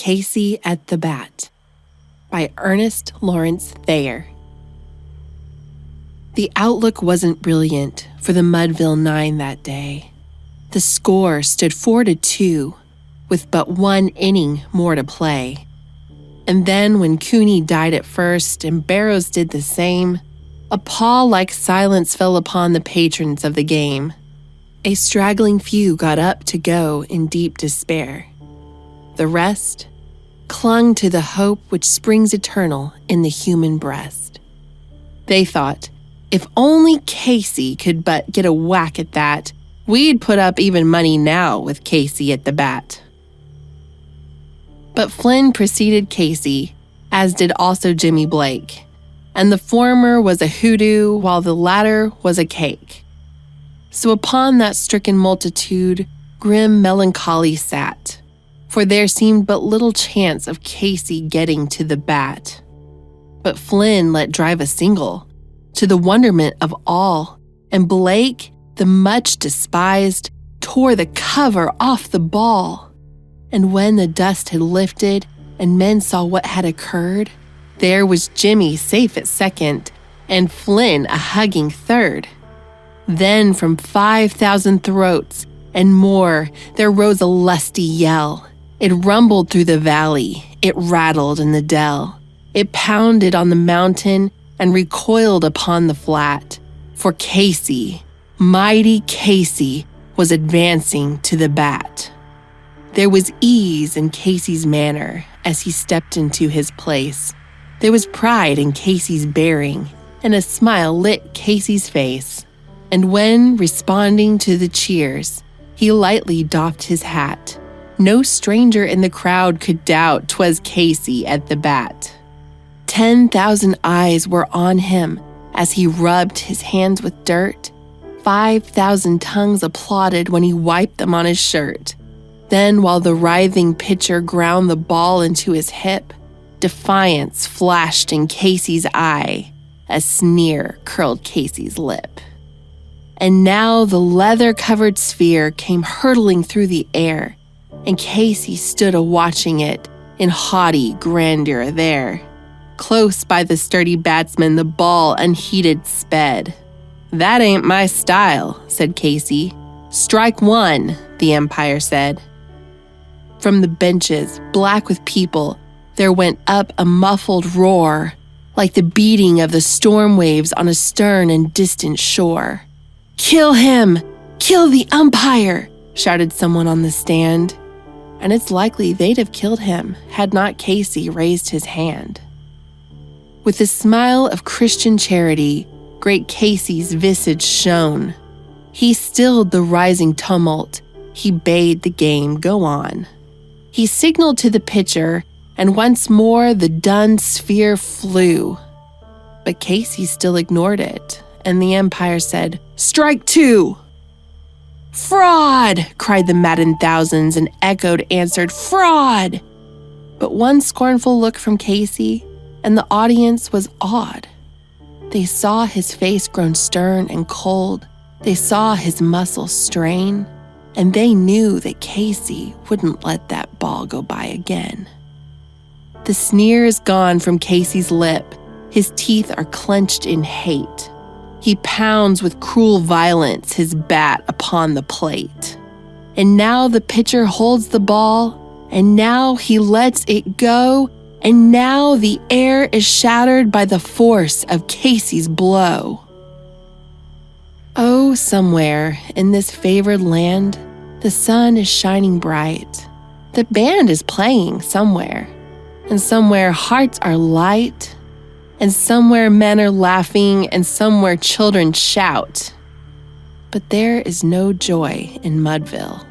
Casey at the Bat by Ernest Thayer. The outlook wasn't brilliant for the Mudville 9 that day. The score stood 4-2, with but one inning more to play. And then when Cooney died at first and Barrows did the same, a pall-like silence fell upon the patrons of the game. A straggling few got up to go in deep despair. The rest clung to the hope which springs eternal in the human breast. They thought, if only Casey could but get a whack at that, we'd put up even money now with Casey at the bat. But Flynn preceded Casey, as did also Jimmy Blake, and the former was a hoodoo while the latter was a cake. So upon that stricken multitude, grim melancholy sat, for there seemed but little chance of Casey getting to the bat. But Flynn let drive a single, to the wonderment of all, and Blake, the much despised, tore the cover off the ball. And when the dust had lifted and men saw what had occurred, there was Jimmy safe at second, and Flynn a hugging third. Then from 5,000 throats and more there rose a lusty yell. It rumbled through the valley, it rattled in the dell. It pounded on the mountain and recoiled upon the flat. For Casey, mighty Casey, was advancing to the bat. There was ease in Casey's manner as he stepped into his place. There was pride in Casey's bearing, and a smile lit Casey's face. And when, responding to the cheers, he lightly doffed his hat, no stranger in the crowd could doubt 'twas Casey at the bat. 10,000 eyes were on him as he rubbed his hands with dirt. 5,000 tongues applauded when he wiped them on his shirt. Then, while the writhing pitcher ground the ball into his hip, defiance flashed in Casey's eye. A sneer curled Casey's lip. And now the leather-covered sphere came hurtling through the air, and Casey stood a-watching it in haughty grandeur there. Close by the sturdy batsman the ball unheeded sped. "That ain't my style," said Casey. "Strike one," the umpire said. From the benches, black with people, there went up a muffled roar, like the beating of the storm waves on a stern and distant shore. "Kill him! Kill the umpire!" shouted someone on the stand. And it's likely they'd have killed him had not Casey raised his hand. With a smile of Christian charity, great Casey's visage shone. He stilled the rising tumult. He bade the game go on. He signaled to the pitcher, and once more the dun sphere flew. But Casey still ignored it, and the umpire said, "Strike two!" "Fraud!" cried the maddened thousands, and echoed answered, "Fraud!" But one scornful look from Casey, and the audience was awed. They saw his face grown stern and cold. They saw his muscles strain, and they knew that Casey wouldn't let that ball go by again. The sneer is gone from Casey's lip. His teeth are clenched in hate. He pounds with cruel violence his bat upon the plate. And now the pitcher holds the ball, and now he lets it go, and now the air is shattered by the force of Casey's blow. Oh, somewhere in this favored land, the sun is shining bright. The band is playing somewhere, and somewhere hearts are light, and somewhere men are laughing, and somewhere children shout. But there is no joy in Mudville.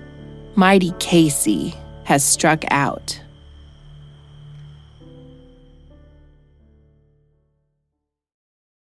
Mighty Casey has struck out.